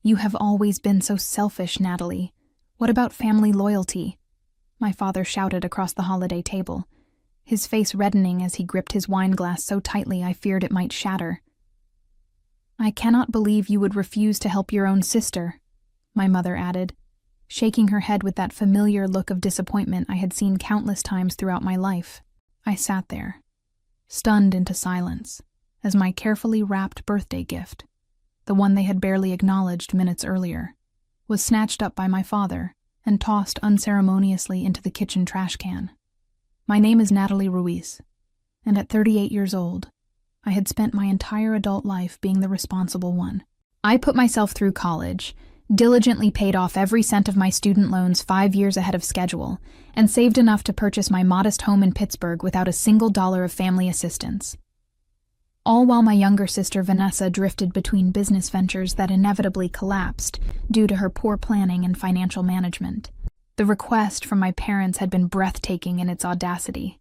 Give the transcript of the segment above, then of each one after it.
"You have always been so selfish, Natalie. What about family loyalty?" my father shouted across the holiday table, his face reddening as he gripped his wine glass so tightly I feared it might shatter. "I cannot believe you would refuse to help your own sister," my mother added, shaking her head with that familiar look of disappointment I had seen countless times throughout my life. I sat there, stunned into silence, as my carefully wrapped birthday gift, the one they had barely acknowledged minutes earlier, was snatched up by my father and tossed unceremoniously into the kitchen trash can. My name is Natalie Ruiz, and at 38 years old, I had spent my entire adult life being the responsible one. I put myself through college, diligently paid off every cent of my student loans 5 years ahead of schedule, and saved enough to purchase my modest home in Pittsburgh without a single dollar of family assistance. All while my younger sister Vanessa drifted between business ventures that inevitably collapsed due to her poor planning and financial management. The request from my parents had been breathtaking in its audacity.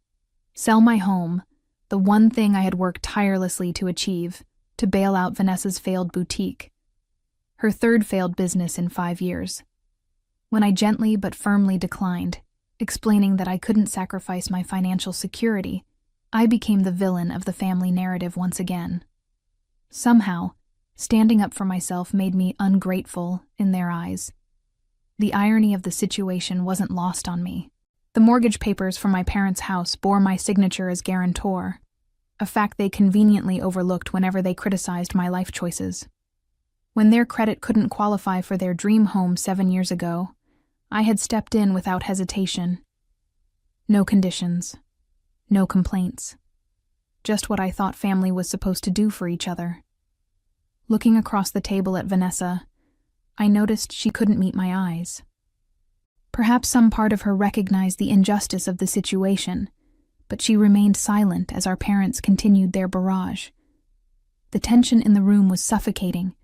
Sell my home, the one thing I had worked tirelessly to achieve, to bail out Vanessa's failed boutique, her third failed business in 5 years. When I gently but firmly declined, explaining that I couldn't sacrifice my financial security, I became the villain of the family narrative once again. Somehow, standing up for myself made me ungrateful in their eyes. The irony of the situation wasn't lost on me. The mortgage papers for my parents' house bore my signature as guarantor, a fact they conveniently overlooked whenever they criticized my life choices. When their credit couldn't qualify for their dream home 7 years ago, I had stepped in without hesitation. No conditions. No complaints. Just what I thought family was supposed to do for each other. Looking across the table at Vanessa, I noticed she couldn't meet my eyes. Perhaps some part of her recognized the injustice of the situation, but she remained silent as our parents continued their barrage. The tension in the room was suffocating,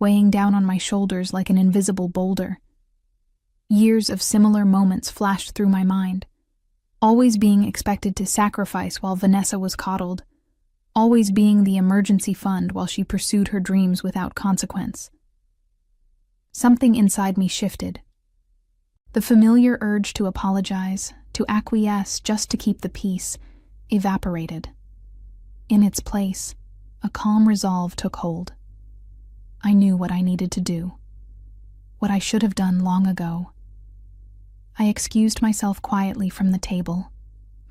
weighing down on my shoulders like an invisible boulder. Years of similar moments flashed through my mind. Always being expected to sacrifice while Vanessa was coddled, always being the emergency fund while she pursued her dreams without consequence. Something inside me shifted. The familiar urge to apologize, to acquiesce just to keep the peace, evaporated. In its place, a calm resolve took hold. I knew what I needed to do, what I should have done long ago. I excused myself quietly from the table,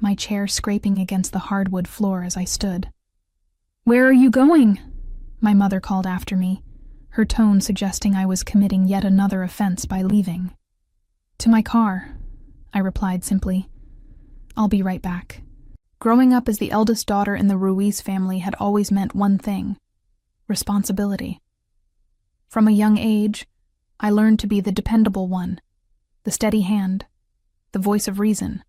my chair scraping against the hardwood floor as I stood. "Where are you going?" my mother called after me, her tone suggesting I was committing yet another offense by leaving. "To my car," I replied simply. "I'll be right back." Growing up as the eldest daughter in the Ruiz family had always meant one thing: responsibility. From a young age, I learned to be the dependable one, the steady hand, the voice of reason.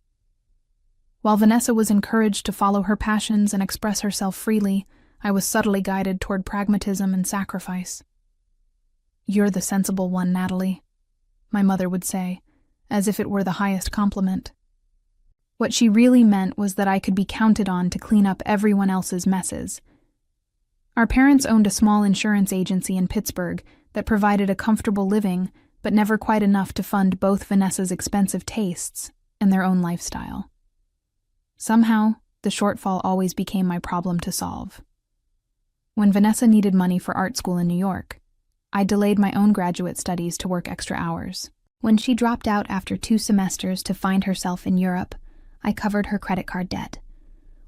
While Vanessa was encouraged to follow her passions and express herself freely, I was subtly guided toward pragmatism and sacrifice. "You're the sensible one, Natalie," my mother would say, as if it were the highest compliment. What she really meant was that I could be counted on to clean up everyone else's messes. Our parents owned a small insurance agency in Pittsburgh that provided a comfortable living, but never quite enough to fund both Vanessa's expensive tastes and their own lifestyle. Somehow, the shortfall always became my problem to solve. When Vanessa needed money for art school in New York, I delayed my own graduate studies to work extra hours. When she dropped out after 2 semesters to find herself in Europe, I covered her credit card debt.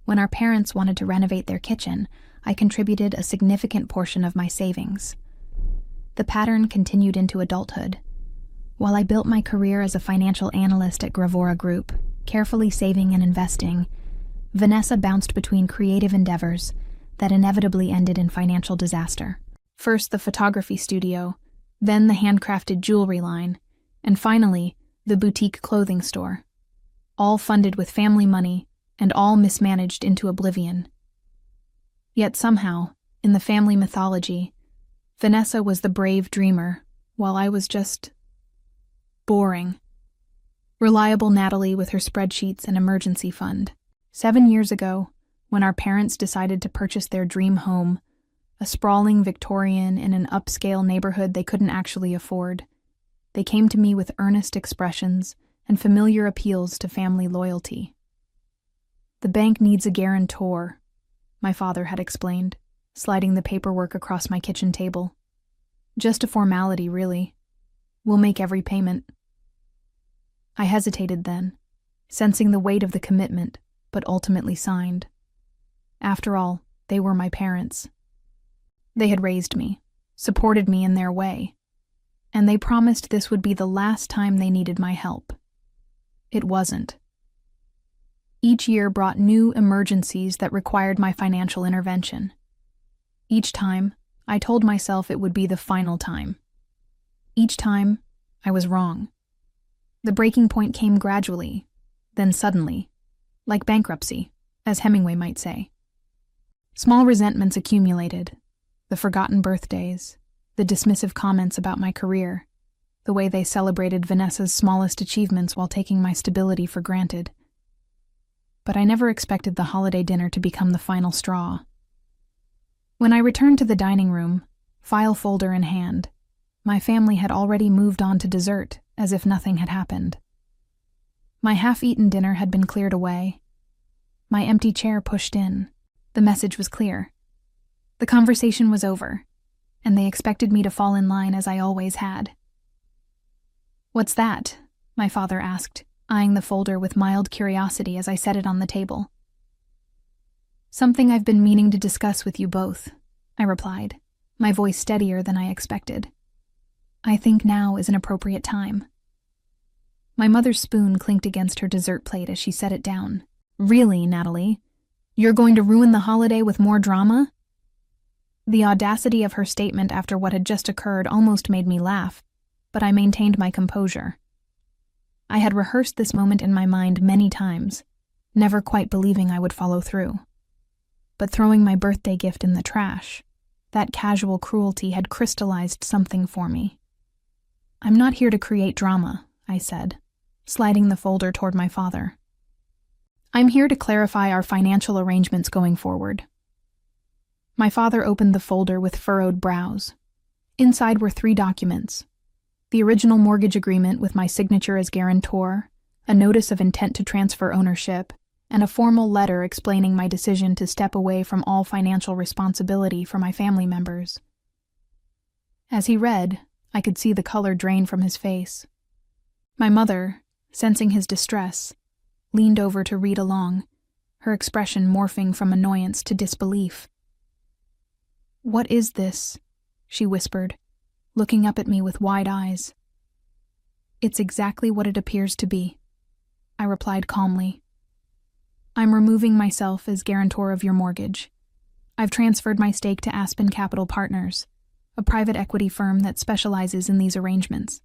When our parents wanted to renovate their kitchen, I contributed a significant portion of my savings. The pattern continued into adulthood. While I built my career as a financial analyst at Gravora Group, carefully saving and investing, Vanessa bounced between creative endeavors that inevitably ended in financial disaster. First the photography studio, then the handcrafted jewelry line, and finally the boutique clothing store. All funded with family money and all mismanaged into oblivion. Yet somehow, in the family mythology, Vanessa was the brave dreamer, while I was just boring. Reliable Natalie with her spreadsheets and emergency fund. 7 years ago, when our parents decided to purchase their dream home, a sprawling Victorian in an upscale neighborhood they couldn't actually afford. They came to me with earnest expressions and familiar appeals to family loyalty. "The bank needs a guarantor," my father had explained, sliding the paperwork across my kitchen table. "Just a formality, really. We'll make every payment." I hesitated then, sensing the weight of the commitment, but ultimately signed. After all, they were my parents. They had raised me, supported me in their way, and they promised this would be the last time they needed my help. It wasn't. Each year brought new emergencies that required my financial intervention. Each time, I told myself it would be the final time. Each time, I was wrong. The breaking point came gradually, then suddenly, like bankruptcy, as Hemingway might say. Small resentments accumulated, the forgotten birthdays, the dismissive comments about my career, the way they celebrated Vanessa's smallest achievements while taking my stability for granted. But I never expected the holiday dinner to become the final straw. When I returned to the dining room, file folder in hand, my family had already moved on to dessert, as if nothing had happened. My half-eaten dinner had been cleared away. My empty chair pushed in. The message was clear. The conversation was over, and they expected me to fall in line as I always had. "What's that?" my father asked, eyeing the folder with mild curiosity as I set it on the table. "Something I've been meaning to discuss with you both," I replied, my voice steadier than I expected. "I think now is an appropriate time." My mother's spoon clinked against her dessert plate as she set it down. "Really, Natalie? You're going to ruin the holiday with more drama?" The audacity of her statement after what had just occurred almost made me laugh, but I maintained my composure. I had rehearsed this moment in my mind many times, never quite believing I would follow through. But throwing my birthday gift in the trash, that casual cruelty had crystallized something for me. "I'm not here to create drama," I said, sliding the folder toward my father. "I'm here to clarify our financial arrangements going forward." My father opened the folder with furrowed brows. Inside were 3 documents: the original mortgage agreement with my signature as guarantor, a notice of intent to transfer ownership, and a formal letter explaining my decision to step away from all financial responsibility for my family members. As he read, I could see the color drain from his face. My mother, sensing his distress, leaned over to read along, her expression morphing from annoyance to disbelief. "What is this?" she whispered, looking up at me with wide eyes. "It's exactly what it appears to be," I replied calmly. "I'm removing myself as guarantor of your mortgage. I've transferred my stake to Aspen Capital Partners, a private equity firm that specializes in these arrangements."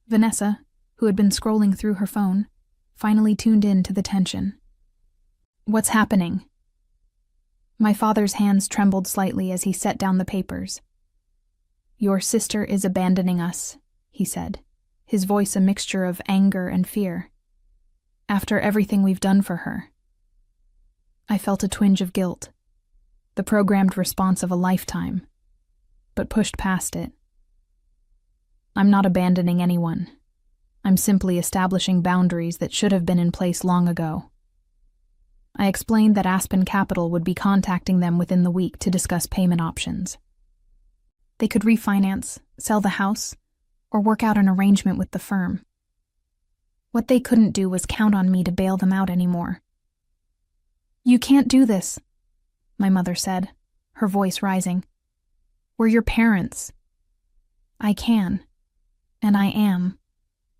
Vanessa, who had been scrolling through her phone, finally tuned in to the tension. "What's happening?" My father's hands trembled slightly as he set down the papers. "Your sister is abandoning us," he said, his voice a mixture of anger and fear. "After everything we've done for her." I felt a twinge of guilt, the programmed response of a lifetime, but pushed past it. "I'm not abandoning anyone. I'm simply establishing boundaries that should have been in place long ago." I explained that Aspen Capital would be contacting them within the week to discuss payment options. They could refinance, sell the house, or work out an arrangement with the firm. What they couldn't do was count on me to bail them out anymore. "You can't do this," my mother said, her voice rising. "We're your parents." "I can, and I am,"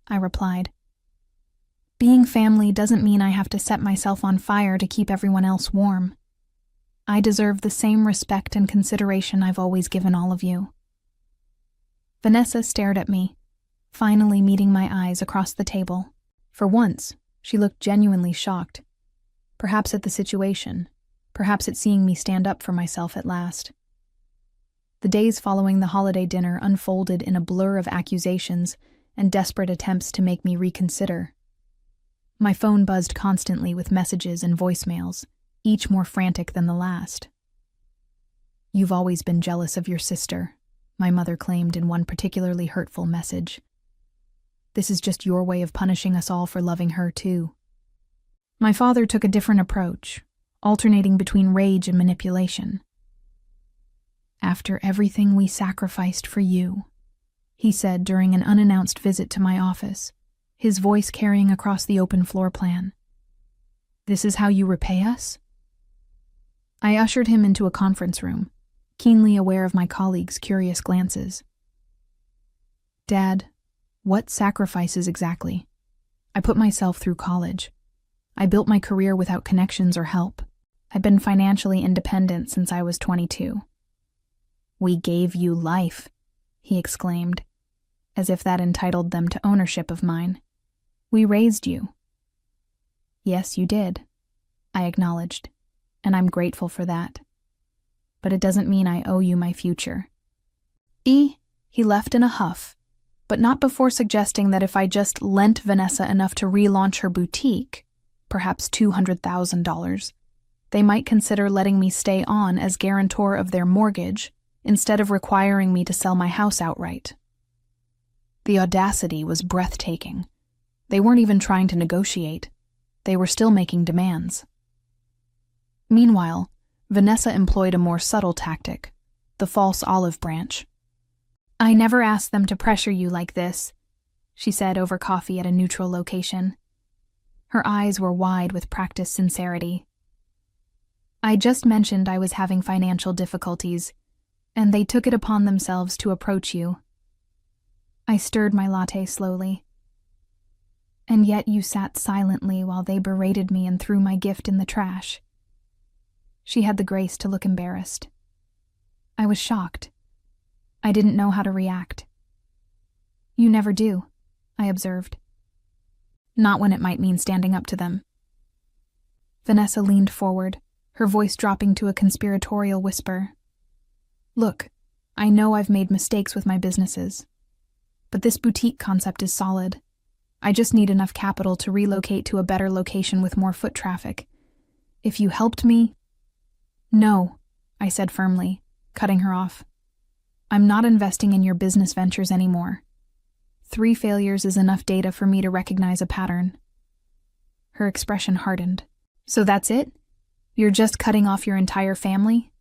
I replied. "Being family doesn't mean I have to set myself on fire to keep everyone else warm. I deserve the same respect and consideration I've always given all of you." Vanessa stared at me, finally meeting my eyes across the table. For once, she looked genuinely shocked. Perhaps at the situation, perhaps at seeing me stand up for myself at last. The days following the holiday dinner unfolded in a blur of accusations and desperate attempts to make me reconsider. My phone buzzed constantly with messages and voicemails, each more frantic than the last. "You've always been jealous of your sister," my mother claimed in one particularly hurtful message. "This is just your way of punishing us all for loving her, too." My father took a different approach, alternating between rage and manipulation. "After everything we sacrificed for you," he said during an unannounced visit to my office, his voice carrying across the open floor plan. "This is how you repay us?" I ushered him into a conference room, keenly aware of my colleagues' curious glances. "Dad, what sacrifices exactly? I put myself through college. I built my career without connections or help. I've been financially independent since I was 22. "We gave you life," he exclaimed, as if that entitled them to ownership of mine. "We raised you." "Yes, you did," I acknowledged, "and I'm grateful for that. But it doesn't mean I owe you my future." He left in a huff, but not before suggesting that if I just lent Vanessa enough to relaunch her boutique, perhaps $200,000, they might consider letting me stay on as guarantor of their mortgage instead of requiring me to sell my house outright. The audacity was breathtaking. They weren't even trying to negotiate. They were still making demands. Meanwhile, Vanessa employed a more subtle tactic, the false olive branch. "I never asked them to pressure you like this," she said over coffee at a neutral location. Her eyes were wide with practiced sincerity. "I just mentioned I was having financial difficulties, and they took it upon themselves to approach you." I stirred my latte slowly. "And yet you sat silently while they berated me and threw my gift in the trash." She had the grace to look embarrassed. I was shocked. I didn't know how to react. "You never do," I observed. "Not when it might mean standing up to them." Vanessa leaned forward, her voice dropping to a conspiratorial whisper. "Look, I know I've made mistakes with my businesses, but this boutique concept is solid. I just need enough capital to relocate to a better location with more foot traffic. If you helped me—" "No," I said firmly, cutting her off. "I'm not investing in your business ventures anymore. 3 failures is enough data for me to recognize a pattern." Her expression hardened. "So that's it? You're just cutting off your entire family?"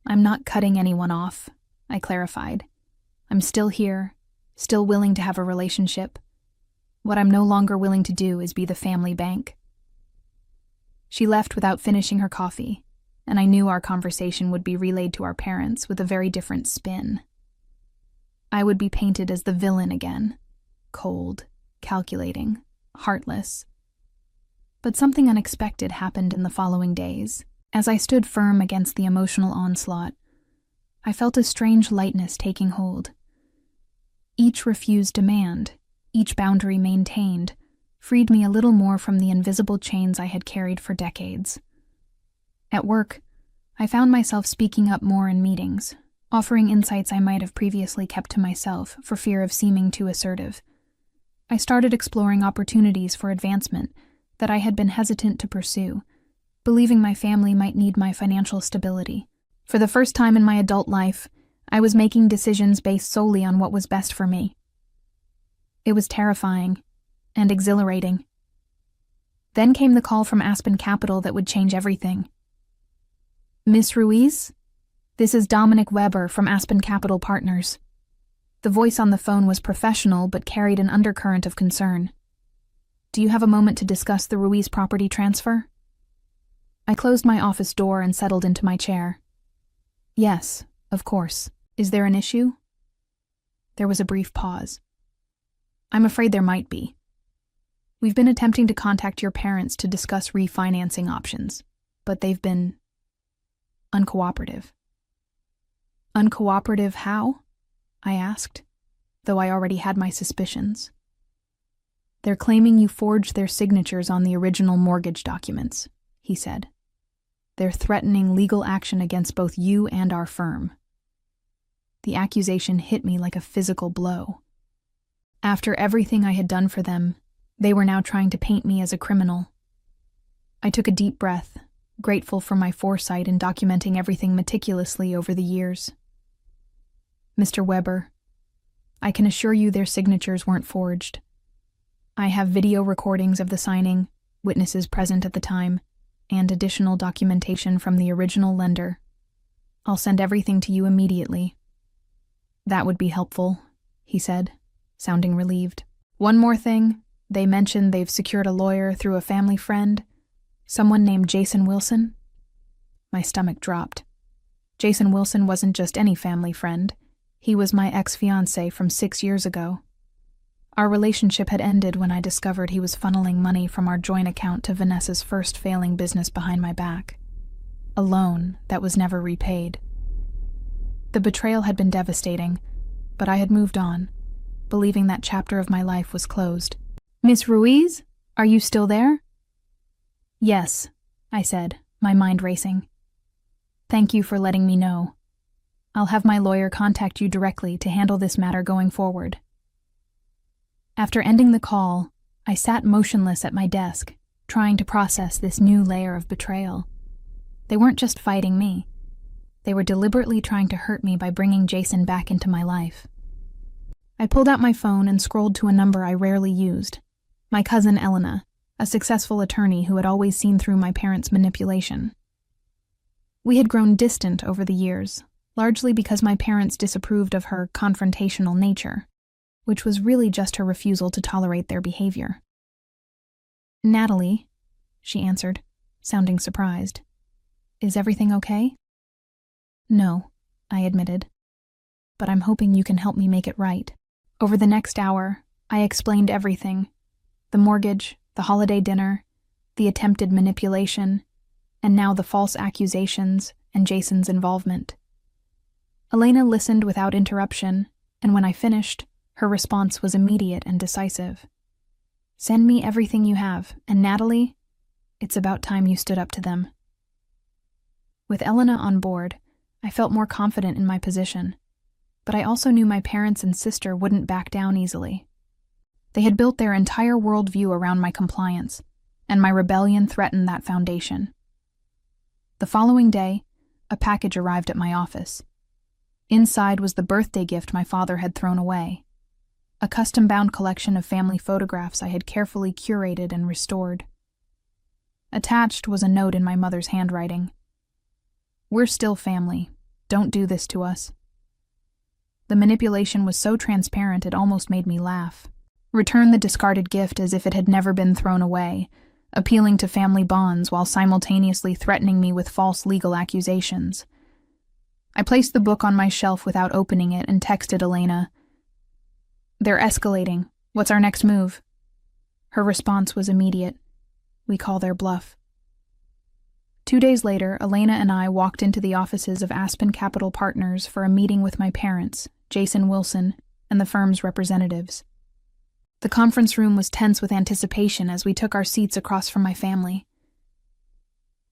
"I'm not cutting anyone off," I clarified. "I'm still here, still willing to have a relationship. What I'm no longer willing to do is be the family bank." She left without finishing her coffee, and I knew our conversation would be relayed to our parents with a very different spin. I would be painted as the villain again, cold, calculating, heartless. But something unexpected happened in the following days. As I stood firm against the emotional onslaught, I felt a strange lightness taking hold. Each refused demand, each boundary maintained, freed me a little more from the invisible chains I had carried for decades. At work, I found myself speaking up more in meetings, offering insights I might have previously kept to myself for fear of seeming too assertive. I started exploring opportunities for advancement that I had been hesitant to pursue, believing my family might need my financial stability. For the first time in my adult life, I was making decisions based solely on what was best for me. It was terrifying and exhilarating. Then came the call from Aspen Capital that would change everything. "Miss Ruiz? This is Dominic Weber from Aspen Capital Partners." The voice on the phone was professional but carried an undercurrent of concern. "Do you have a moment to discuss the Ruiz property transfer?" I closed my office door and settled into my chair. "Yes, of course. Is there an issue?" There was a brief pause. "I'm afraid there might be. We've been attempting to contact your parents to discuss refinancing options, but they've been uncooperative." "Uncooperative how?" I asked, though I already had my suspicions. "They're claiming you forged their signatures on the original mortgage documents," he said. "They're threatening legal action against both you and our firm." The accusation hit me like a physical blow. After everything I had done for them, they were now trying to paint me as a criminal. I took a deep breath, grateful for my foresight in documenting everything meticulously over the years. Mr. Weber, I can assure you their signatures weren't forged. I have video recordings of the signing, witnesses present at the time, and additional documentation from the original lender. I'll send everything to you immediately. That would be helpful, he said, sounding relieved. One more thing, they mentioned they've secured a lawyer through a family friend, someone named Jason Wilson. My stomach dropped. Jason Wilson wasn't just any family friend. He was my ex-fiancé from 6 years ago. Our relationship had ended when I discovered he was funneling money from our joint account to Vanessa's first failing business behind my back. A loan that was never repaid. The betrayal had been devastating, but I had moved on, believing that chapter of my life was closed. Miss Ruiz, are you still there? Yes, I said, my mind racing. Thank you for letting me know. I'll have my lawyer contact you directly to handle this matter going forward. After ending the call, I sat motionless at my desk, trying to process this new layer of betrayal. They weren't just fighting me. They were deliberately trying to hurt me by bringing Jason back into my life. I pulled out my phone and scrolled to a number I rarely used. My cousin Elena, a successful attorney who had always seen through my parents' manipulation. We had grown distant over the years, largely because my parents disapproved of her confrontational nature, which was really just her refusal to tolerate their behavior. Natalie, she answered, sounding surprised. Is everything okay? No, I admitted, but I'm hoping you can help me make it right. Over the next hour, I explained everything. The mortgage, the holiday dinner, the attempted manipulation, and now the false accusations and Jason's involvement. Elena listened without interruption, and when I finished, her response was immediate and decisive. Send me everything you have, and Natalie, it's about time you stood up to them. With Elena on board, I felt more confident in my position, but I also knew my parents and sister wouldn't back down easily. They had built their entire worldview around my compliance, and my rebellion threatened that foundation. The following day, a package arrived at my office. Inside was the birthday gift my father had thrown away, a custom-bound collection of family photographs I had carefully curated and restored. Attached was a note in my mother's handwriting. We're still family. Don't do this to us. The manipulation was so transparent it almost made me laugh. Return the discarded gift as if it had never been thrown away, appealing to family bonds while simultaneously threatening me with false legal accusations. I placed the book on my shelf without opening it and texted Elena. They're escalating. What's our next move? Her response was immediate. We call their bluff. 2 days later, Elena and I walked into the offices of Aspen Capital Partners for a meeting with my parents, Jason Wilson, and the firm's representatives. The conference room was tense with anticipation as we took our seats across from my family.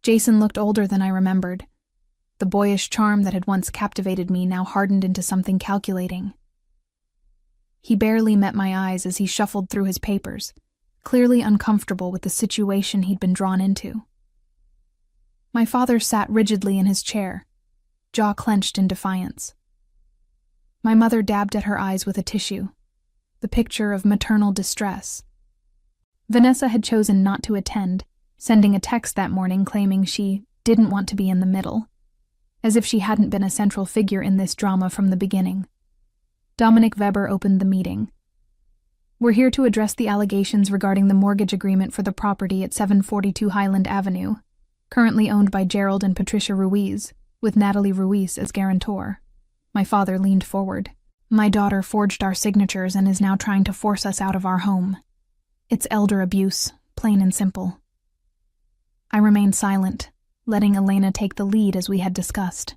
Jason looked older than I remembered. The boyish charm that had once captivated me now hardened into something calculating. He barely met my eyes as he shuffled through his papers, clearly uncomfortable with the situation he'd been drawn into. My father sat rigidly in his chair, jaw clenched in defiance. My mother dabbed at her eyes with a tissue, the picture of maternal distress. Vanessa had chosen not to attend, sending a text that morning claiming she didn't want to be in the middle, as if she hadn't been a central figure in this drama from the beginning. Dominic Weber opened the meeting. We're here to address the allegations regarding the mortgage agreement for the property at 742 Highland Avenue, currently owned by Gerald and Patricia Ruiz, with Natalie Ruiz as guarantor. My father leaned forward. My daughter forged our signatures and is now trying to force us out of our home. It's elder abuse, plain and simple. I remained silent, letting Elena take the lead as we had discussed.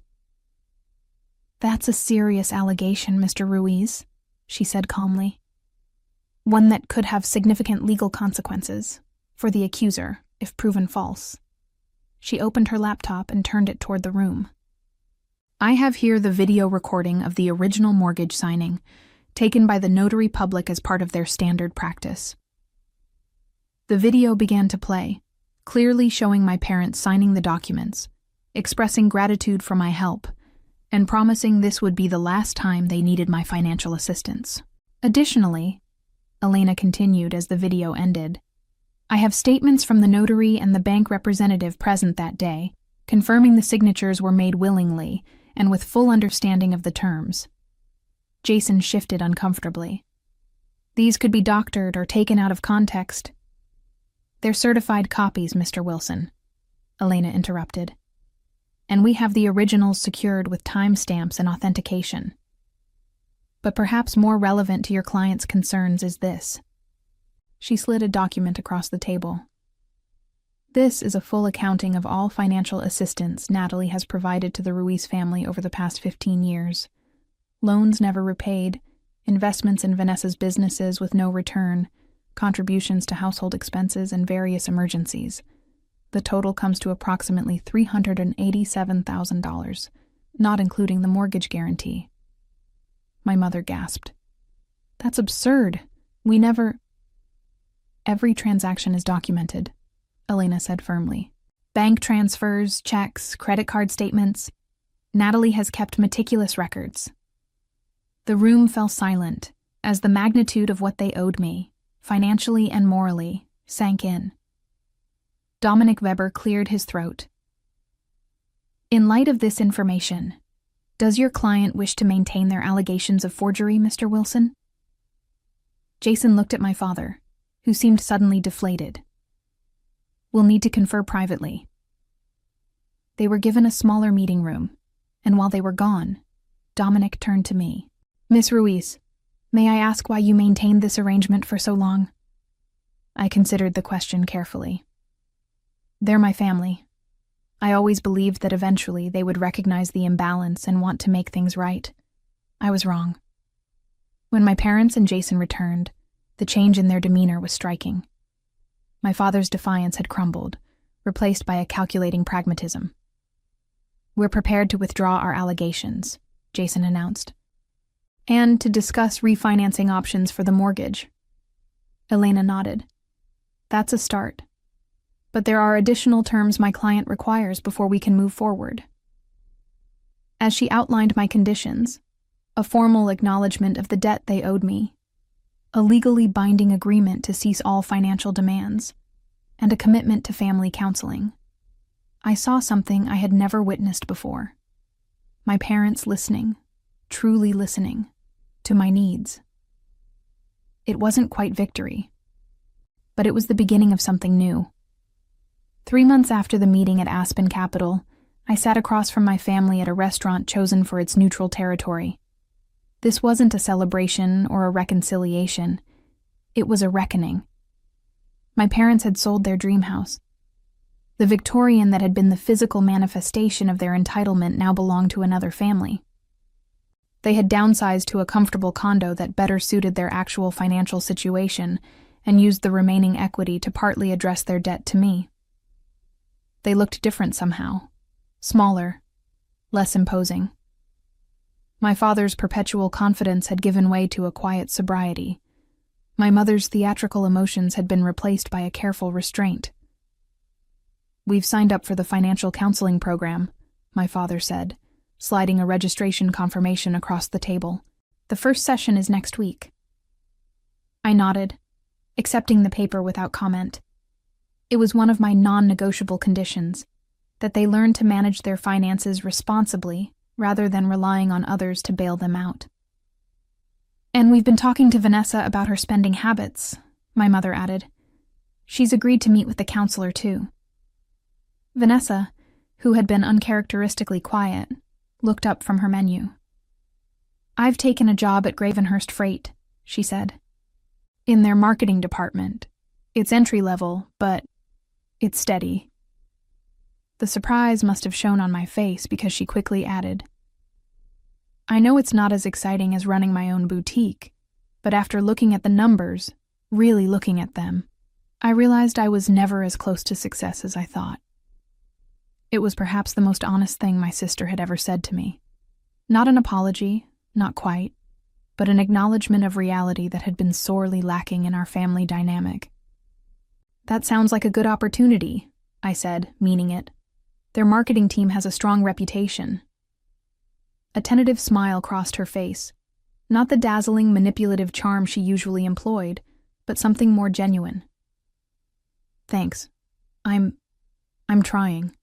That's a serious allegation, Mr. Ruiz, she said calmly. One that could have significant legal consequences for the accuser if proven false. She opened her laptop and turned it toward the room. I have here the video recording of the original mortgage signing, taken by the notary public as part of their standard practice. The video began to play, clearly showing my parents signing the documents, expressing gratitude for my help, and promising this would be the last time they needed my financial assistance. Additionally, Elena continued as the video ended, I have statements from the notary and the bank representative present that day, confirming the signatures were made willingly and with full understanding of the terms. Jason shifted uncomfortably. These could be doctored or taken out of context. They're certified copies, Mr. Wilson, Elena interrupted. And we have the originals secured with timestamps and authentication. But perhaps more relevant to your client's concerns is this. She slid a document across the table. This is a full accounting of all financial assistance Natalie has provided to the Ruiz family over the past 15 years. Loans never repaid, investments in Vanessa's businesses with no return, contributions to household expenses, and various emergencies. The total comes to approximately $387,000, not including the mortgage guarantee. My mother gasped. That's absurd. We never... Every transaction is documented, Elena said firmly. Bank transfers, checks, credit card statements. Natalie has kept meticulous records. The room fell silent as the magnitude of what they owed me, financially and morally, sank in. Dominic Weber cleared his throat. In light of this information, does your client wish to maintain their allegations of forgery, Mr. Wilson? Jason looked at my father, who seemed suddenly deflated. We'll need to confer privately. They were given a smaller meeting room, and while they were gone, Dominic turned to me. Miss Ruiz, may I ask why you maintained this arrangement for so long? I considered the question carefully. They're my family. I always believed that eventually they would recognize the imbalance and want to make things right. I was wrong. When my parents and Jason returned, the change in their demeanor was striking. My father's defiance had crumbled, replaced by a calculating pragmatism. We're prepared to withdraw our allegations, Jason announced, and to discuss refinancing options for the mortgage. Elena nodded. That's a start. But there are additional terms my client requires before we can move forward. As she outlined my conditions, a formal acknowledgement of the debt they owed me, a legally binding agreement to cease all financial demands, and a commitment to family counseling, I saw something I had never witnessed before. My parents listening, truly listening, to my needs. It wasn't quite victory, but it was the beginning of something new. 3 months after the meeting at Aspen Capital, I sat across from my family at a restaurant chosen for its neutral territory. This wasn't a celebration or a reconciliation. It was a reckoning. My parents had sold their dream house. The Victorian that had been the physical manifestation of their entitlement now belonged to another family. They had downsized to a comfortable condo that better suited their actual financial situation and used the remaining equity to partly address their debt to me. They looked different somehow, smaller, less imposing. My father's perpetual confidence had given way to a quiet sobriety. My mother's theatrical emotions had been replaced by a careful restraint. We've signed up for the financial counseling program, my father said, sliding a registration confirmation across the table. The first session is next week. I nodded, accepting the paper without comment. It was one of my non-negotiable conditions, that they learn to manage their finances responsibly rather than relying on others to bail them out. And we've been talking to Vanessa about her spending habits, my mother added. She's agreed to meet with the counselor too. Vanessa, who had been uncharacteristically quiet, looked up from her menu. I've taken a job at Gravenhurst Freight, she said. In their marketing department. It's entry-level, but it's steady. The surprise must have shown on my face because she quickly added, I know it's not as exciting as running my own boutique, but after looking at the numbers, really looking at them, I realized I was never as close to success as I thought. It was perhaps the most honest thing my sister had ever said to me. Not an apology, not quite, but an acknowledgement of reality that had been sorely lacking in our family dynamic. That sounds like a good opportunity, I said, meaning it. Their marketing team has a strong reputation. A tentative smile crossed her face. Not the dazzling, manipulative charm she usually employed, but something more genuine. Thanks. I'm trying.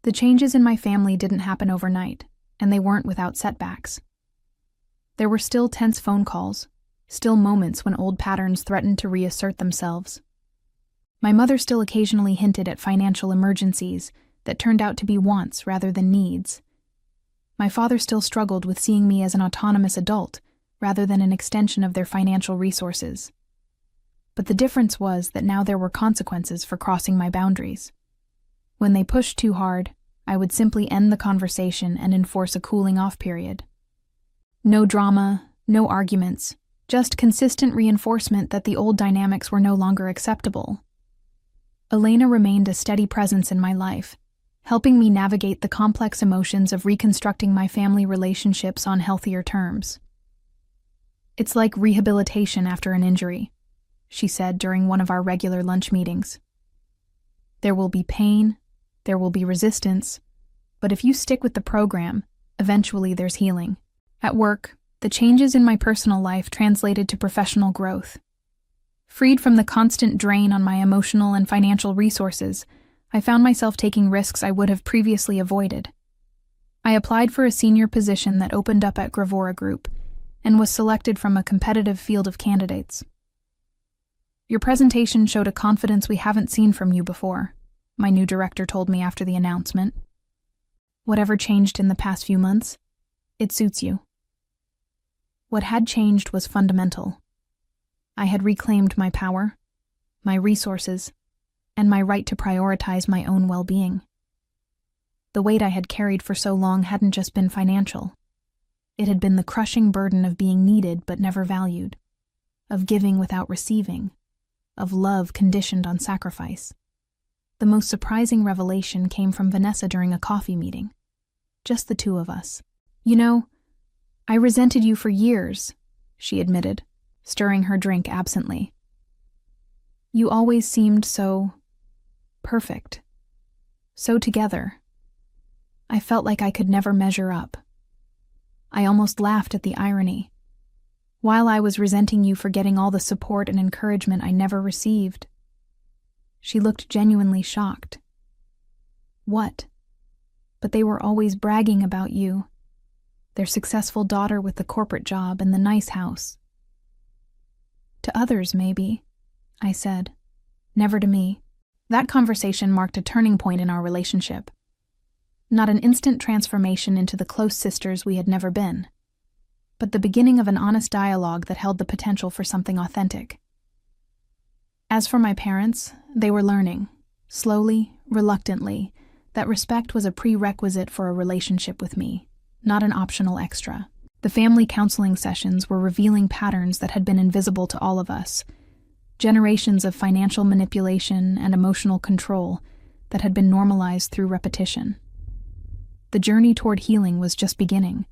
The changes in my family didn't happen overnight, and they weren't without setbacks. There were still tense phone calls, still moments when old patterns threatened to reassert themselves. My mother still occasionally hinted at financial emergencies that turned out to be wants rather than needs. My father still struggled with seeing me as an autonomous adult rather than an extension of their financial resources. But the difference was that now there were consequences for crossing my boundaries. When they pushed too hard, I would simply end the conversation and enforce a cooling-off period. No drama, no arguments, just consistent reinforcement that the old dynamics were no longer acceptable. Elena remained a steady presence in my life, helping me navigate the complex emotions of reconstructing my family relationships on healthier terms. It's like rehabilitation after an injury, she said during one of our regular lunch meetings. There will be pain, there will be resistance, but if you stick with the program, eventually there's healing. At work, the changes in my personal life translated to professional growth. Freed from the constant drain on my emotional and financial resources, I found myself taking risks I would have previously avoided. I applied for a senior position that opened up at Gravora Group and was selected from a competitive field of candidates. Your presentation showed a confidence we haven't seen from you before, my new director told me after the announcement. Whatever changed in the past few months, it suits you. What had changed was fundamental. I had reclaimed my power, my resources, and my right to prioritize my own well-being. The weight I had carried for so long hadn't just been financial. It had been the crushing burden of being needed but never valued, of giving without receiving, of love conditioned on sacrifice. The most surprising revelation came from Vanessa during a coffee meeting. Just the two of us. You know, I resented you for years, she admitted, stirring her drink absently. You always seemed so perfect, so together. I felt like I could never measure up. I almost laughed at the irony. While I was resenting you for getting all the support and encouragement I never received. She looked genuinely shocked. What? But they were always bragging about you. Their successful daughter with the corporate job and the nice house. To others, maybe, I said. Never to me. That conversation marked a turning point in our relationship. Not an instant transformation into the close sisters we had never been, but the beginning of an honest dialogue that held the potential for something authentic. As for my parents, they were learning, slowly, reluctantly, that respect was a prerequisite for a relationship with me, not an optional extra. The family counseling sessions were revealing patterns that had been invisible to all of us, generations of financial manipulation and emotional control that had been normalized through repetition. The journey toward healing was just beginning,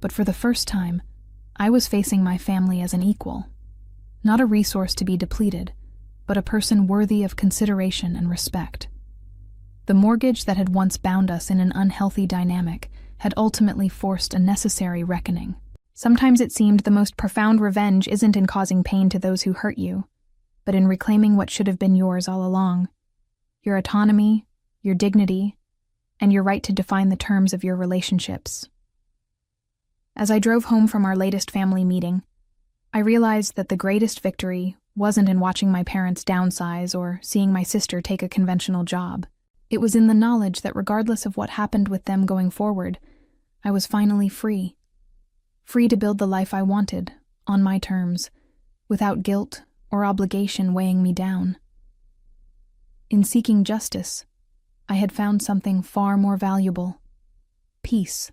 but for the first time, I was facing my family as an equal, not a resource to be depleted, but a person worthy of consideration and respect. The mortgage that had once bound us in an unhealthy dynamic had ultimately forced a necessary reckoning. Sometimes it seemed the most profound revenge isn't in causing pain to those who hurt you, but in reclaiming what should have been yours all along. Your autonomy, your dignity, and your right to define the terms of your relationships. As I drove home from our latest family meeting, I realized that the greatest victory wasn't in watching my parents downsize or seeing my sister take a conventional job. It was in the knowledge that regardless of what happened with them going forward, I was finally free. Free to build the life I wanted, on my terms, without guilt or obligation weighing me down. In seeking justice, I had found something far more valuable: peace.